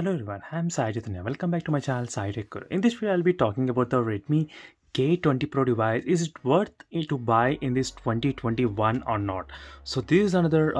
Hello everyone, I'm Sai Chaitanya. Welcome back to my channel Sai Tech Guru. In this video, I'll be talking about the Redmi K20 Pro device. Is it worth it to buy in this 2021 or not? So this is another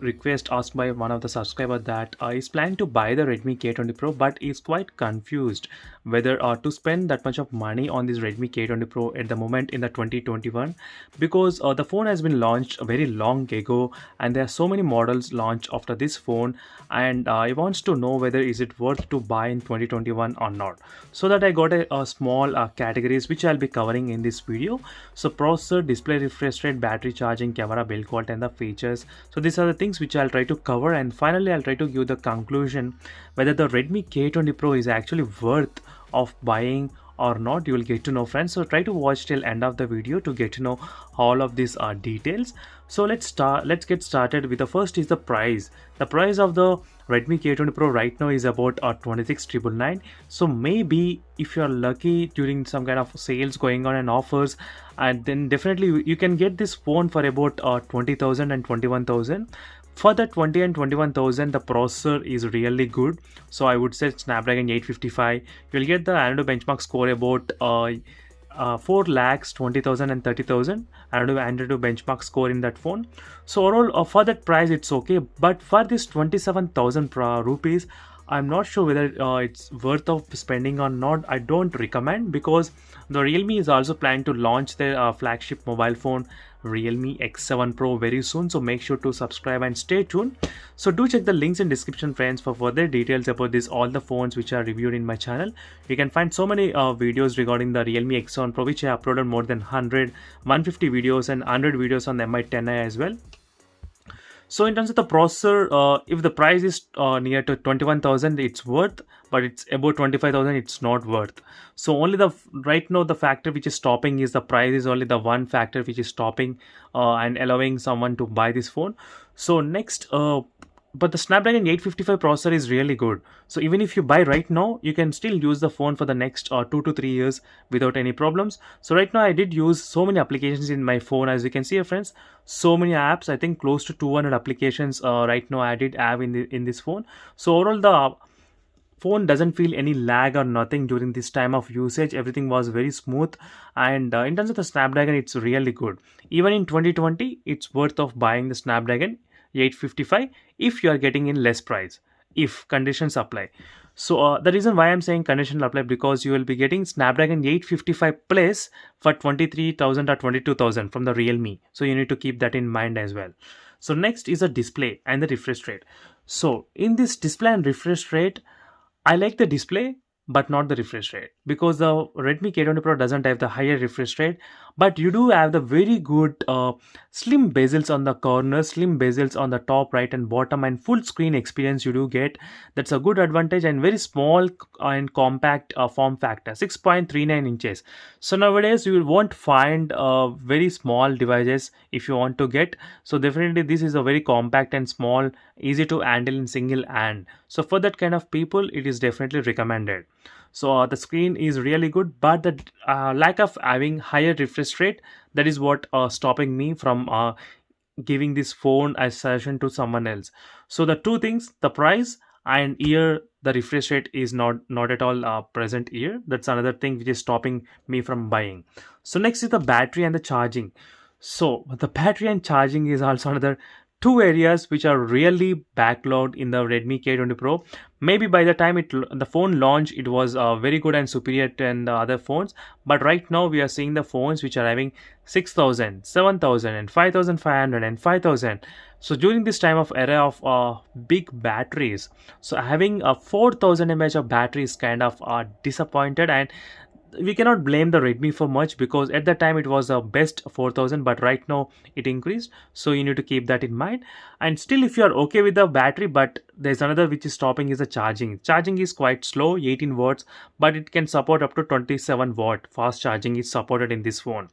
request asked by one of the subscribers that is planning to buy the Redmi K20 Pro but is quite confused whether to spend that much of money on this Redmi K20 Pro at the moment in the 2021 because the phone has been launched a very long ago and there are so many models launched after this phone, and he wants to know whether is it worth to buy in 2021 or not. So that I got a small categories which I'll be covering in this video. So processor, display refresh rate, battery charging, camera, build quality and the features. So these are the things which I'll try to cover, and finally I'll try to give the conclusion whether the Redmi K20 Pro is actually worth of buying or not. You will get to know, friends, so try to watch till end of the video to get to know all of these details. So let's get started with the first is the price. The price of the Redmi K20 Pro right now is about 26,999. So maybe if you're lucky during some kind of sales going on and offers, and then definitely you can get this phone for about 20,000 and 21,000. For the 20 and 21,000, the processor is really good. So I would say Snapdragon 855. You'll get the Antutu benchmark score about 4 lakhs, 20,000 and 30,000. Antutu benchmark score in that phone. So overall, for that price, it's okay. But for this 27,000 rupees, I'm not sure whether it's worth of spending or not. I don't recommend, because the Realme is also planning to launch their flagship mobile phone Realme X7 Pro very soon. So make sure to subscribe and stay tuned. So do check the links in description, friends, for further details about this all the phones which are reviewed in my channel. You can find so many videos regarding the Realme X7 Pro, which I uploaded more than 150 videos and 100 videos on the Mi10i as well. So in terms of the processor, if the price is near to 21,000, it's worth, but it's about 25,000, it's not worth. So only right now the factor which is stopping is the price is only the one factor which is stopping and allowing someone to buy this phone. So next, but the Snapdragon 855 processor is really good. So even if you buy right now, you can still use the phone for the next 2 to 3 years without any problems. So right now I did use so many applications in my phone, as you can see here, friends. So many apps, I think close to 200 applications right now I did have in this phone. So overall the phone doesn't feel any lag or nothing during this time of usage. Everything was very smooth, and in terms of the Snapdragon, it's really good. Even in 2020, it's worth of buying the Snapdragon 855 if you are getting in less price, if conditions apply. So the reason why I'm saying conditions apply, because you will be getting Snapdragon 855 plus for 23,000 or 22,000 from the Realme. So you need to keep that in mind as well. So next is the display and the refresh rate. So in this display and refresh rate, I like the display but not the refresh rate, because the Redmi K20 Pro doesn't have the higher refresh rate, but you do have the very good slim bezels on the corners, slim bezels on the top right and bottom, and full screen experience you do get. That's a good advantage, and very small and compact form factor, 6.39 inches. So nowadays you won't find very small devices if you want to get. So definitely this is a very compact and small, easy to handle in single hand. So for that kind of people, it is definitely recommended. So the screen is really good, but the lack of having higher refresh rate, that is what stopping me from giving this phone as suggestion to someone else. So the two things, the price and here the refresh rate is not at all present here. That's another thing which is stopping me from buying. So next is the battery and the charging. So the battery and charging is also another two areas which are really backlogged in the Redmi K20 Pro. Maybe by the time the phone launched, it was very good and superior than the other phones. But right now we are seeing the phones which are having 6,000, 7,000 and 5,500 and 5,000. So during this time of era of big batteries, so having a 4,000 mAh of battery is kind of disappointed, and we cannot blame the Redmi for much, because at that time it was the best 4,000, but right now it increased. So you need to keep that in mind. And still, if you are okay with the battery, but there's another which is stopping is the charging. Charging is quite slow, 18 watts, but it can support up to 27 watt fast charging is supported in this phone.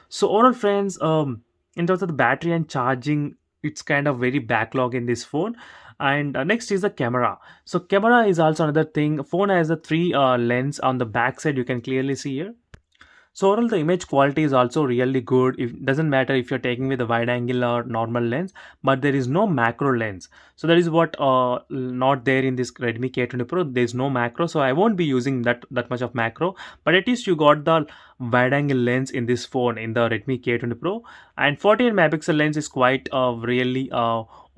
So overall, friends, in terms of the battery and charging, it's kind of very backlog in this phone. And next is the camera. So camera is also another thing. Phone has a three lens on the back side, you can clearly see here. So overall the image quality is also really good. It doesn't matter if you're taking with a wide angle or normal lens, but there is no macro lens. So that is what not there in this Redmi K20 Pro. There is no macro, so I won't be using that much of macro. But at least you got the wide angle lens in this phone in the Redmi K20 Pro, and 48 megapixel lens is quite really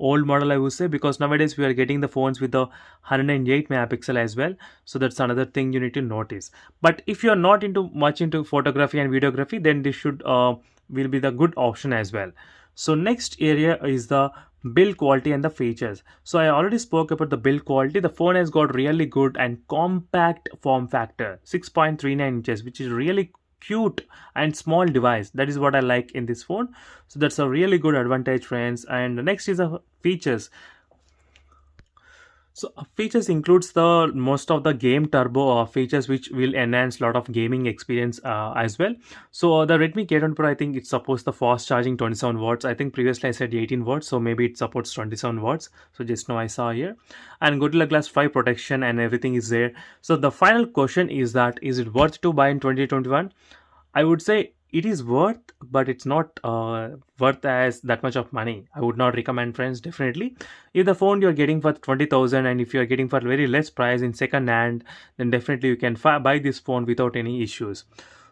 old model, I would say, because nowadays we are getting the phones with the 108 megapixel as well. So that's another thing you need to notice. But if you are not into much into photography and videography, then this should will be the good option as well. So next area is the build quality and the features. So I already spoke about the build quality. The phone has got really good and compact form factor, 6.39 inches, which is really cute and small device. That is what I like in this phone. So that's a really good advantage, friends. And next is the features. So features includes the most of the game turbo features, which will enhance a lot of gaming experience as well. So the Redmi K20 Pro, I think it supports the fast charging 27 watts. I think previously I said 18 watts, so maybe it supports 27 watts. So just now I saw here, and Gorilla Glass 5 protection and everything is there. So the final question is that is it worth to buy in 2021? I would say it is worth, but it's not worth as that much of money. I would not recommend, friends. Definitely, if the phone you're getting for 20,000 and if you're getting for very less price in second hand, then definitely you can buy this phone without any issues.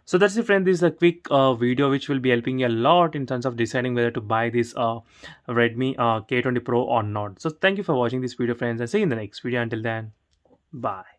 So that's it, friend. This is a quick video which will be helping you a lot in terms of deciding whether to buy this Redmi K20 Pro or not. So thank you for watching this video, friends, and see you in the next video. Until then, bye.